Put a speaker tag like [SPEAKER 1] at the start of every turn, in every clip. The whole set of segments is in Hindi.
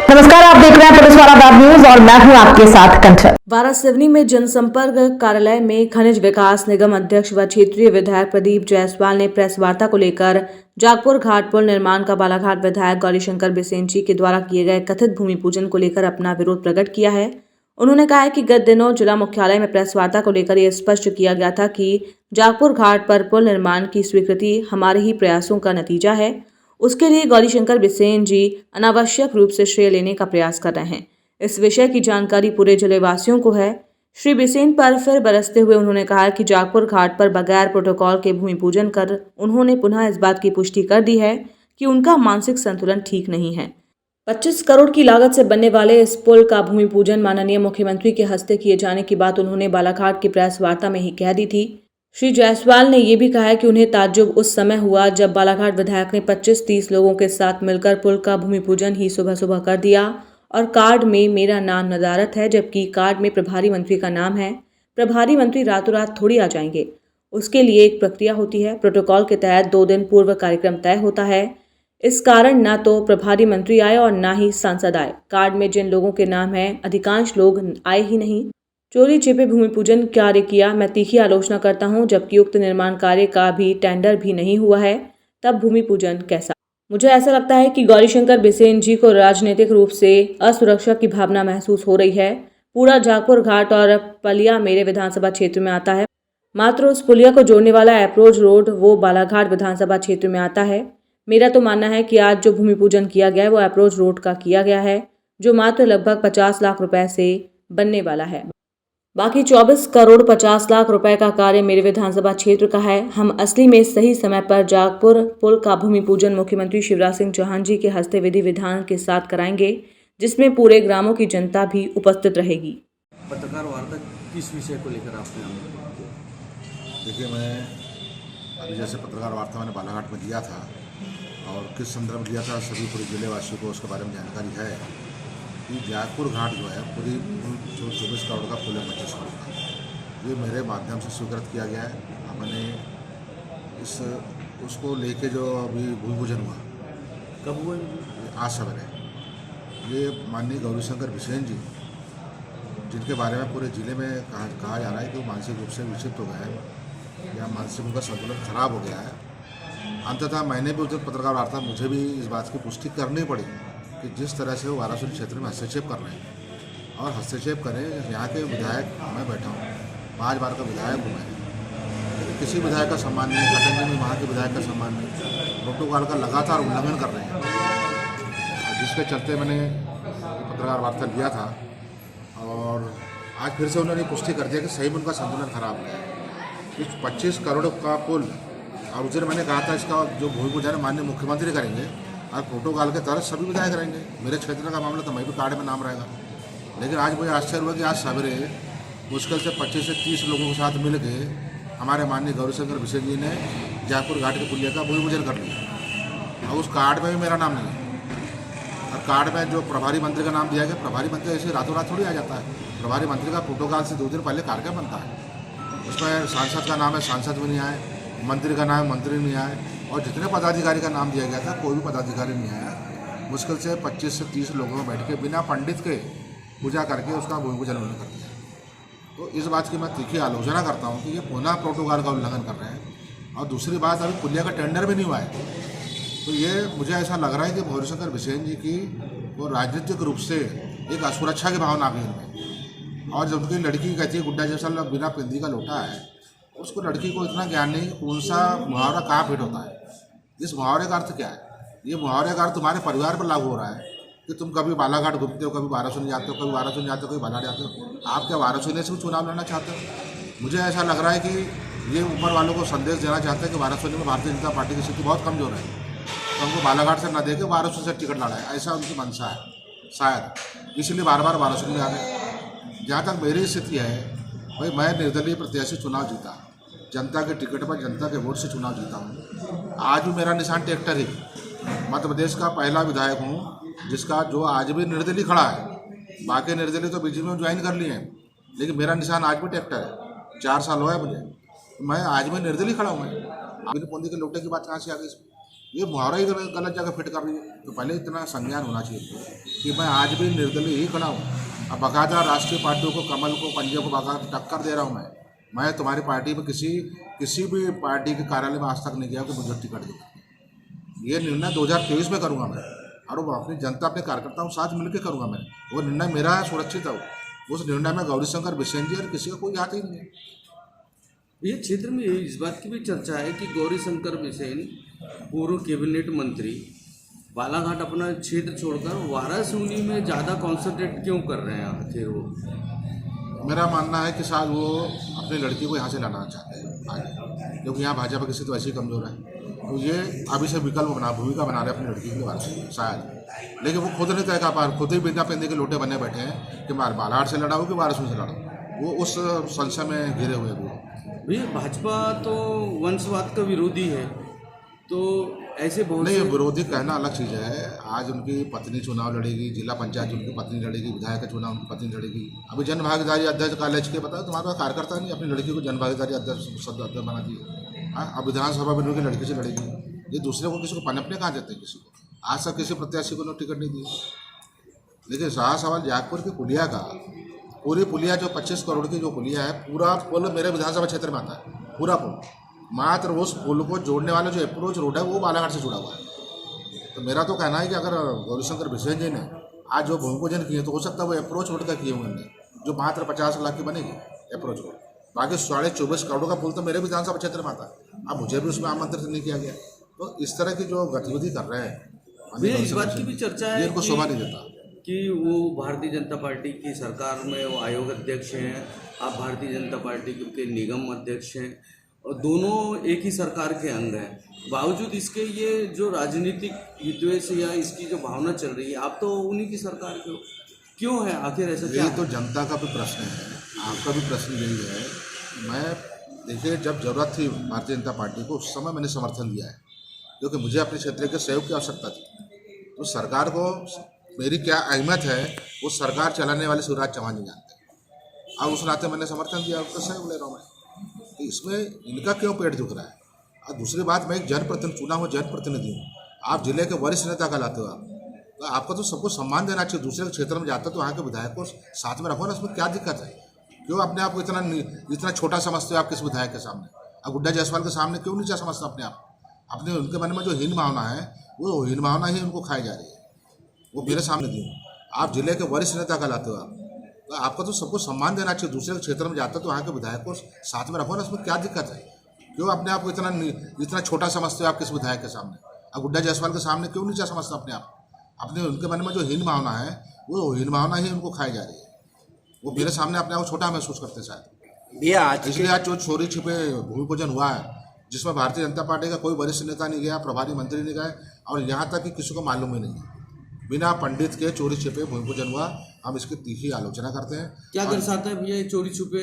[SPEAKER 1] नमस्कार, आप देख रहे हैं पुलिस वाला वेब न्यूज और मैं हूं आपके साथ कंचन।
[SPEAKER 2] वारासिवनी में जनसंपर्क कार्यालय में खनिज विकास निगम अध्यक्ष व क्षेत्रीय विधायक प्रदीप जायसवाल ने प्रेस वार्ता को लेकर जागपुर घाट पुल निर्माण का बालाघाट विधायक गौरीशंकर बिसेन जी के द्वारा किए गए कथित भूमि पूजन को लेकर अपना विरोध प्रकट किया है। उन्होंने कहा है कि गत दिनों जिला मुख्यालय में प्रेस वार्ता को लेकर यह स्पष्ट किया गया था कि जागपुर घाट पर पुल निर्माण की स्वीकृति हमारे ही प्रयासों का नतीजा है। उसके लिए गौरीशंकर बिसेन जी अनावश्यक रूप से श्रेय लेने का प्रयास कर रहे हैं। इस विषय की जानकारी पूरे जिले वासियों को है। श्री बिसेन पर फिर बरसते हुए उन्होंने कहा कि जागपुर घाट पर बगैर प्रोटोकॉल के भूमि पूजन कर उन्होंने पुनः इस बात की पुष्टि कर दी है कि उनका मानसिक संतुलन ठीक नहीं है। 25 करोड़ की लागत से बनने वाले इस पुल का भूमि पूजन माननीय मुख्यमंत्री के हस्ते किए जाने की बात उन्होंने बालाघाट की प्रेस वार्ता में ही कह दी थी। श्री जायसवाल ने ये भी कहा है कि उन्हें ताज्जुब उस समय हुआ जब बालाघाट विधायक ने 25-30 लोगों के साथ मिलकर पुल का भूमि पूजन ही सुबह सुबह कर दिया और कार्ड में मेरा नाम नदारत है, जबकि कार्ड में प्रभारी मंत्री का नाम है। प्रभारी मंत्री रातों रात थोड़ी आ जाएंगे, उसके लिए एक प्रक्रिया होती है। प्रोटोकॉल के तहत 2 दिन पूर्व कार्यक्रम तय होता है। इस कारण न तो प्रभारी मंत्री आए और न ही सांसद आए। कार्ड में जिन लोगों के नाम हैं अधिकांश लोग आए ही नहीं। चोरी छिपे भूमि पूजन कार्य किया, मैं तीखी आलोचना करता हूं। जबकि उक्त निर्माण कार्य का भी टेंडर भी नहीं हुआ है, तब भूमि पूजन कैसा? मुझे ऐसा लगता है कि गौरीशंकर बिसेन जी को राजनीतिक रूप से असुरक्षा की भावना महसूस हो रही है। पूरा जागपुर घाट और पलिया मेरे विधानसभा क्षेत्र में आता है, मात्र उस पुलिया को जोड़ने वाला अप्रोच रोड वो बालाघाट विधानसभा क्षेत्र में आता है। मेरा तो मानना है कि आज जो भूमि पूजन किया गया है वो अप्रोच रोड का किया गया है, जो मात्र लगभग 50 लाख रुपए से बनने वाला है। बाकी 24 करोड़ 50 लाख रुपए का कार्य मेरे विधानसभा क्षेत्र का है। हम असली में सही समय पर जागपुर पुल का भूमि पूजन मुख्यमंत्री शिवराज सिंह चौहान जी के हस्ते विधि विधान के साथ कराएंगे, जिसमें पूरे ग्रामों की जनता भी उपस्थित रहेगी।
[SPEAKER 3] पत्रकार वार्ता किस विषय को लेकर आपने?
[SPEAKER 4] देखिए, मैं अभी जैसे पत्रकार वार्ता मैंने बालाघाट में दिया था और किस संदर्भ में दिया था सभी पूरे जिले वासियों को उसके बारे में जानकारी है कि जागपुर घाट जो है पूरी 24 करोड़ का पुल है, 25 करोड़ का, ये मेरे माध्यम से स्वीकृत किया गया है। मैंने उसको लेके जो अभी भूमि पूजन हुआ,
[SPEAKER 3] कब हुआ?
[SPEAKER 4] आज सवेरे। ये माननीय गौरीशंकर बिसेन जी, जिनके बारे में पूरे ज़िले में कहा जा रहा है कि वो मानसिक रूप से विक्षिप्त हो गए हैं या मानसिक उनका संतुलन खराब हो गया है। अंततः मैंने भी उस पत्रकार वार्ता मुझे भी इस बात की पुष्टि करनी पड़ी कि जिस तरह से वो वाराणसी क्षेत्र में हस्तक्षेप कर रहे हैं और हस्तक्षेप करें। यहाँ के विधायक मैं बैठा हूँ, 5 बार का विधायक हूँ मैं, लेकिन किसी विधायक का सम्मान नहीं, कटंगी में वहाँ के विधायक का सम्मान नहीं, प्रोटोकॉल का लगातार उल्लंघन कर रहे हैं, जिसके चलते मैंने पत्रकार वार्ता लिया था। और आज फिर से उन्होंने पुष्टि कर दिया कि सही में उनका संतुलन खराब है। इस 25 करोड़ का पुल, और उस दिन मैंने कहा था इसका जो भूमि पूजन है माननीय मुख्यमंत्री करेंगे और प्रोटोकॉल के तहत सभी विधायक रहेंगे। मेरे क्षेत्र का मामला तो मैं भी कार्ड में नाम रहेगा। लेकिन आज मुझे आश्चर्य हुआ कि आज सवेरे मुश्किल से 25 से 30 लोगों के साथ मिल के हमारे माननीय गौरीशंकर बिसेन जी ने जागपुर घाट के पुलिया का भूमि पूजन कर लिया और उस कार्ड में भी मेरा नाम नहीं है। और कार्ड में जो प्रभारी मंत्री का नाम दिया गया, प्रभारी मंत्री ऐसे रातों रात थोड़ी आ जाता है। प्रभारी मंत्री का प्रोटोकॉल से 2 दिन पहले कार्यक्रम बनता है, उसमें सांसद का नाम है, सांसद भी नहीं आए, मंत्री का नाम है, मंत्री नहीं आए, और जितने पदाधिकारी का नाम दिया गया था कोई भी पदाधिकारी नहीं आया। मुश्किल से 25 से 30 लोगों में बैठ के बिना पंडित के पूजा करके उसका भूमि पूजन उन्होंने कर दिया। तो इस बात की मैं तीखी आलोचना करता हूँ कि ये पुनः प्रोटोकॉल का उल्लंघन कर रहे हैं। और दूसरी बात, अभी पुलिया का टेंडर भी नहीं हुआ है। तो ये मुझे ऐसा लग रहा है कि गौरीशंकर बिसेन जी की वो राजनीतिक रूप से एक असुरक्षा की भावना आ गई इनमें। और जब उनकी लड़की कहती है गुड्डा जैसा बिना पिंदी का लोटा है, उसको लड़की को इतना ज्ञान नहीं कौन सा मुहावरा कहाँ फिट होता है। इस मुहावरे का अर्थ क्या है? ये मुहावरे का अर्थ तुम्हारे परिवार पर लागू हो रहा है कि तुम कभी बालाघाट घूमते हो, कभी वाराणसी जाते हो, कभी वाराणसी जाते हो, कभी बालाघाट जाते हो। आप क्या वाराणसी से भी चुनाव लड़ना चाहते हो? मुझे ऐसा लग रहा है कि ये ऊपर वालों को संदेश देना चाहते हैं कि वाराणसी में भारतीय जनता पार्टी की स्थिति बहुत कमजोर है, तो हमको बालाघाट से न दे के वाराणसी से टिकट लड़ा है, ऐसा उनकी मंशा है शायद, इसलिए बार बार वाराणसी में जा रहे। जहाँ तक मेरी स्थिति है भाई, मैं निर्दलीय प्रत्याशी चुनाव जीता, जनता के टिकट पर जनता के वोट से चुनाव जीता हूँ। आज भी मेरा निशान ट्रैक्टर ही, मध्य प्रदेश का पहला विधायक हूँ जिसका जो आज भी निर्दलीय खड़ा है। बाकी निर्दलीय तो बीजेपी में ज्वाइन कर लिए हैं, लेकिन मेरा निशान आज भी ट्रैक्टर है। 4 साल हुआ है मुझे, मैं आज भी निर्दलीय खड़ा हूँ। मैं बिना पोंदी के लोटे की बात कहाँ से आ गई इसमें? ये मुहावरा ही गलत जगह फिट कर रही है। तो पहले इतना संज्ञान होना चाहिए कि मैं आज भी निर्दलीय ही खड़ा हूँ। अब बाकायदा राष्ट्रीय पार्टियों को, कमल को, पंजे को बाकायदा टक्कर दे रहा हूँ। मैं तुम्हारी पार्टी में किसी भी पार्टी के कार्यालय में आज तक नहीं गया कि मुझे टिकट दे। ये निर्णय 2023 में करूँगा मैं, और वो अपनी जनता, अपने कार्यकर्ताओं के साथ मिलकर करूँगा मैं। वो निर्णय मेरा है, सुरक्षित है। उस निर्णय में गौरीशंकर बिसेन जी और किसी का कोई हाथ ही नहीं है।
[SPEAKER 3] ये क्षेत्र में इस बात की भी चर्चा है कि गौरीशंकर बिसेन पूर्व कैबिनेट मंत्री बालाघाट अपना क्षेत्र छोड़कर वाराणसी में ज़्यादा कॉन्सेंट्रेट क्यों कर रहे हैं आखिर वो?
[SPEAKER 4] मेरा मानना है कि शायद वो अपनी लड़की को यहाँ से लाना चाहते हैं आगे, क्योंकि यहाँ भाजपा की स्थिति वैसे ही कमज़ोर है। तो ये अभी से भूमिका बना रहे अपनी लड़की के बारे में शायद, लेकिन वो खुद नहीं तय कर पा रहे, खुद ही बिना पेंदे के लोटे बने बैठे हैं कि बालाघाट से लड़ा हो कि वाराणसी से लड़ा हो। वो उस संशय में घिरे हुए भी।
[SPEAKER 3] भैया भाजपा तो वंशवाद का विरोधी है, तो ऐसे बहुत
[SPEAKER 4] नहीं, विरोधी कहना अलग चीज़ है। आज उनकी पत्नी चुनाव लड़ेगी, जिला पंचायत उनकी पत्नी लड़ेगी, विधायक का चुनाव उनकी पत्नी लड़ेगी। अभी जन भागीदारी अध्यक्ष कॉलेज के पता है तुम्हारा कार्यकर्ता नहीं अपनी लड़की को जन भागीदारी अध्यक्ष बना दिए। हाँ, अब विधानसभा में उनकी लड़की से लड़ेगी। ये दूसरे को किसी को पनपने कहाँ देते हैं किसी को? आज तक किसी प्रत्याशी को टिकट नहीं दिए। लेकिन रहा सवाल जागपुर की पुलिया का, पूरी पुलिया जो 25 करोड़ की जो पुलिया है, पूरा पुल मेरे विधानसभा क्षेत्र में आता है। पूरा पुल, मात्र उस पुल को जोड़ने वाला जो अप्रोच रोड है वो बालाघाट से जुड़ा हुआ है। तो मेरा तो कहना है कि अगर गौरीशंकर बिसेन जी ने आज जो भूमि पूजन किए तो हो सकता है वो अप्रोच रोड का किए होंगे, जो मात्र 50 लाख की बनेगी अप्रोच रोड। बाकी 24.5 करोड़ का पुल तो मेरे विधानसभा क्षेत्र में आता है। अब मुझे भी उसमें आमंत्रित नहीं किया गया। तो इस तरह की जो गतिविधि कर रहे हैं,
[SPEAKER 3] इस बात की भी चर्चा है
[SPEAKER 4] इनको शोभा नहीं देता
[SPEAKER 3] कि वो भारतीय जनता पार्टी की सरकार में वो आयोग अध्यक्ष हैं, आप भारतीय जनता पार्टी के निगम अध्यक्ष हैं, और दोनों एक ही सरकार के अंग हैं। बावजूद इसके ये जो राजनीतिक विद्वेष या इसकी जो भावना चल रही है, आप तो उन्हीं की सरकार के हो, क्यों है आखिर ऐसा?
[SPEAKER 4] ये तो जनता का भी प्रश्न है, आपका भी प्रश्न यही है। मैं देखिए, जब जरूरत थी भारतीय जनता पार्टी को उस समय मैंने समर्थन दिया है, क्योंकि मुझे अपने क्षेत्र के सहयोग की आवश्यकता थी। तो सरकार को मेरी क्या अहमियत है वो सरकार चलाने वाले शिवराज चौहान जी जानते। अब उस नाते मैंने समर्थन दिया, उसका सहयोग ले रहा हूँ मैं। तो इसमें इनका क्यों पेट दुख रहा है? और दूसरी बात, मैं एक जनप्रतिनिधि चुना हुआ जनप्रतिनिधि हूँ। आप जिले के वरिष्ठ नेता कहलाते हो। आप तो आपका तो सबको सम्मान देना चाहिए। दूसरे क्षेत्र में जाते हो तो वहाँ के विधायक को साथ में रखो ना, उसमें क्या दिक्कत है? क्यों अपने आप को इतना छोटा समझते हो आप किस विधायक के सामने? अब गुड्डा जायसवाल के सामने क्यों नीचा समझते अपने आप? अपने उनके मन में जो हीन भावना है वो हीन भावना ही उनको खाई जा रही है। वो मेरे सामने दी। आप जिले के वरिष्ठ नेता कहलाते हो। आप तो आपका तो सबको सम्मान देना चाहिए। दूसरे क्षेत्र में जाते हो तो वहाँ के विधायक को साथ में रखो ना, उसमें क्या दिक्कत है? क्यों अपने आप को इतना छोटा समझते हो आप किस विधायक के सामने? अब गुड्डा जायसवाल के सामने क्यों नीचा समझते अपने आप? अपने उनके मन में जो हीन भावना है वो हीन भावना ही उनको खाई जा रही है। वो मेरे सामने अपने आप को छोटा महसूस करते शायद। इसलिए आज जो चोरी छिपे भूमि पूजन हुआ है, जिसमें भारतीय जनता पार्टी का कोई वरिष्ठ नेता नहीं गया, प्रभारी मंत्री नहीं गए, और यहाँ तक कि किसी को मालूम ही नहीं है, बिना पंडित के चोरी छिपे भूमि पूजन हुआ। हम इसकी तीखी आलोचना करते हैं।
[SPEAKER 3] क्या दर्शाता है भैया चोरी छुपे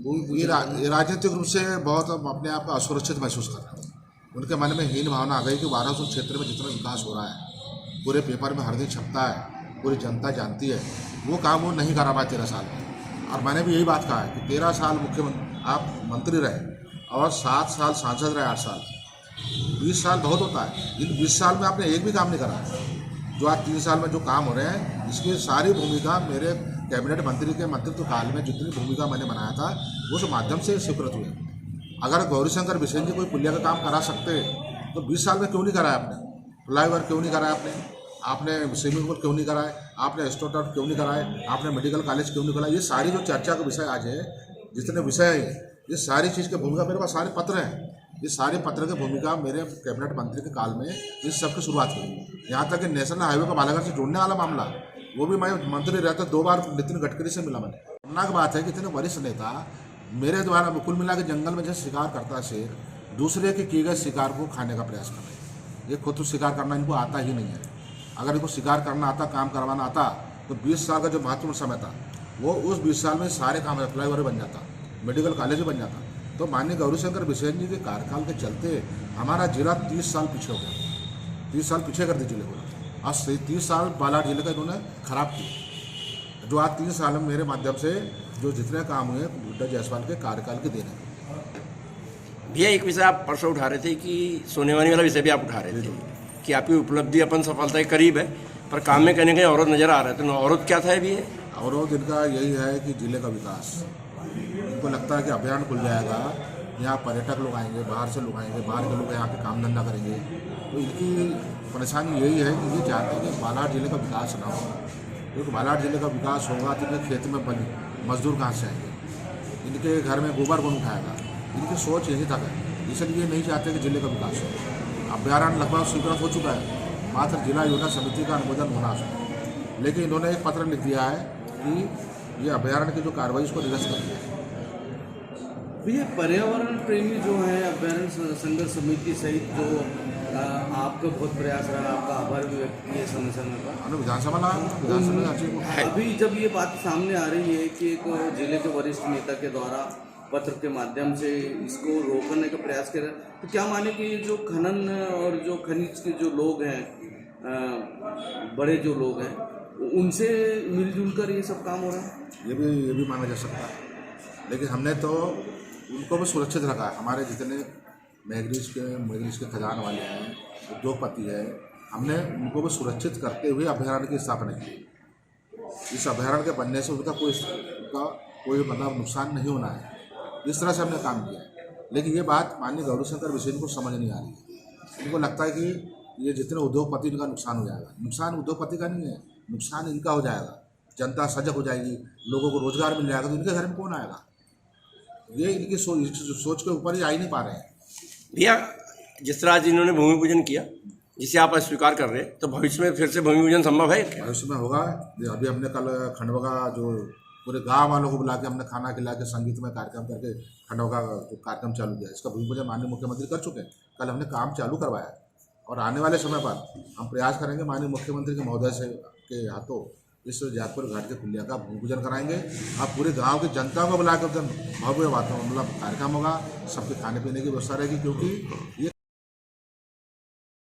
[SPEAKER 3] भूमि पूजन?
[SPEAKER 4] ये राजनीतिक रूप से बहुत अपने आप को असुरक्षित महसूस कर रहे हैं। उनके मन में हीन भावना आ गई कि वाराणसी क्षेत्र में जितना विकास हो रहा है, पूरे पेपर में हर दिन छपता है, पूरी जनता जानती है, वो काम वो नहीं करा पाए 13 साल में। और मैंने भी यही बात कहा है कि 13 साल मुख्यमंत्री आप मंत्री रहे और 7 साल सांसद रहे, 8 साल, 20 साल बहुत होता है। इन 20 साल में आपने एक भी काम नहीं करा। जो आज 3 साल में जो काम हो रहे हैं, इसकी सारी भूमिका मेरे कैबिनेट मंत्री के मंत्रित्व काल में जितनी भूमिका मैंने बनाया था उस माध्यम से स्वीकृत हुए। अगर गौरीशंकर बिसेन जी कोई पुलिया का काम करा सकते तो 20 साल में क्यों नहीं कराया आपने? फ्लाईओवर क्यों नहीं कराया आपने स्विमिंग पूल क्यों नहीं कराए? आपने स्टोटर क्यों नहीं कराए? आपने मेडिकल कॉलेज क्यों नहीं कराया? ये सारी जो चर्चा का विषय आज है, जितने विषय हैं, ये सारी चीज़ की भूमिका मेरे पास सारे पत्र हैं। ये सारे पत्र की भूमिका मेरे कैबिनेट मंत्री के काल में इस सब की शुरुआत हुई। यहाँ तक कि नेशनल हाईवे को बालाघाट से जोड़ने वाला मामला, वो भी मैं मंत्री रहते 2 बार नितिन गडकरी से मिला। मैंने खतरनाक बात है कि इतने वरिष्ठ नेता मेरे द्वारा कुल मिला के जंगल में जैसे शिकार करता है शेर, दूसरे के किए गए शिकार को खाने का प्रयास कर रहे हैं। ये खुद तो शिकार करना इनको आता ही नहीं है। अगर इनको शिकार करना आता, काम करवाना आता, तो 20 साल का जो महत्वपूर्ण समय था वो उस 20 साल में सारे काम फ्लाईओवर बन जाता, मेडिकल कॉलेज बन जाता। तो माननीय गौरीशंकर बिसेन जी के कार्यकाल के चलते हमारा जिला 30 साल पीछे हो गया। 30 साल पीछे कर दिया जिले को। आज 30 साल बालाघाट जिले का इन्होंने खराब किया। जो आज 3 साल में मेरे माध्यम से जो जितने काम हुए गुड्डा जायसवाल के कार्यकाल के देने।
[SPEAKER 5] भैया एक विषय आप परसों उठा रहे थे कि सोनेवानी वाला विषय भी आप उठा रहे थे कि आपकी उपलब्धि अपन सफलता के करीब है, पर काम में कहीं ना कहीं अवरोध नजर आ रहा है। तो अवरोध क्या था अभी?
[SPEAKER 4] अवरोध इनका यही है कि जिले का विकास, इनको लगता है कि अभियान खुल जाएगा, यहाँ पर्यटक लोग आएंगे, बाहर से लोग आएंगे, बाहर के लोग यहाँ पे काम धंधा करेंगे। तो इनकी परेशानी यही है कि ये चाहते हैं कि बालाघाट जिले का विकास ना हो, क्योंकि बालाघाट जिले का विकास होगा तो इनके खेत में मजदूर कहाँ से आएंगे, इनके घर में गोबर कौन उठाएगा। इनकी सोच यही तक है, इसलिए नहीं चाहते कि जिले का विकास हो। अभ्यारण्य लगभग स्वीकृत हो चुका है, मात्र जिला योजना समिति का अनुमोदन होना चाहिए, लेकिन इन्होंने एक पत्र लिख दिया है कि ये अभ्यारण्य की जो कार्रवाई उसको निरस्त कर दिया है।
[SPEAKER 3] ये पर्यावरण प्रेमी जो है अभ्यारण्य संघर्ष समिति सहित जो आपका बहुत प्रयास रहा, आपका आभार भी व्यक्त किया समय समय पर।
[SPEAKER 4] हमने विधानसभा
[SPEAKER 3] अभी जब ये बात सामने आ रही है कि एक जिले के वरिष्ठ नेता के द्वारा पत्र के माध्यम से इसको रोकने का प्रयास कर रहे हैं, तो क्या माने कि जो खनन और जो खनिज के जो लोग हैं, बड़े जो लोग हैं, उनसे मिलजुल कर ये सब काम हो रहा है?
[SPEAKER 4] ये भी माना जा सकता है, लेकिन हमने तो उनको भी सुरक्षित रखा है। हमारे जितने मैगनीज के खजान वाले हैं, उद्योगपति है, हमने उनको भी सुरक्षित करते हुए अभ्यारण्य की स्थापना की। इस अभ्यारण्य के बनने से उनका कोई मतलब नुकसान नहीं होना है, इस तरह से हमने काम किया है। लेकिन ये बात माननीय गौरीशंकर बिसेन को समझ नहीं आ रही है। इनको लगता है कि ये जितने उद्योगपति, इनका नुकसान हो जाएगा। नुकसान उद्योगपति का नहीं है, नुकसान इनका हो जाएगा। जनता सजग हो जाएगी, लोगों को रोजगार मिल जाएगा, तो इनके घर में कौन आएगा? ये इनकी सोच के ऊपर ही आ ही नहीं पा रहे हैं।
[SPEAKER 5] भैया जिस तरह आज इन्होंने भूमि पूजन किया, जिसे आप अस्वीकार कर रहे हैं, तो भविष्य में फिर से भूमि पूजन संभव है क्या?
[SPEAKER 4] भविष्य में होगा। अभी हमने कल खंडवा का जो पूरे गांव वालों को बुला के हमने खाना खिला के संगीत में कार्यक्रम करके खंडवा का जो कार्यक्रम चालू किया, इसका भूमि पूजन माननीय मुख्यमंत्री कर चुके हैं। कल हमने काम चालू करवाया और आने वाले समय पर हम प्रयास करेंगे माननीय मुख्यमंत्री के महोदय से के हाथों इस जागपुर घाट के पुलिया का भूमि पूजन कराएंगे। आप पूरे गांव की जनता को बुला कर भव्य वातावरण मतलब कार्यक्रम होगा, सबके खाने पीने की व्यवस्था रहेगी, क्योंकि ये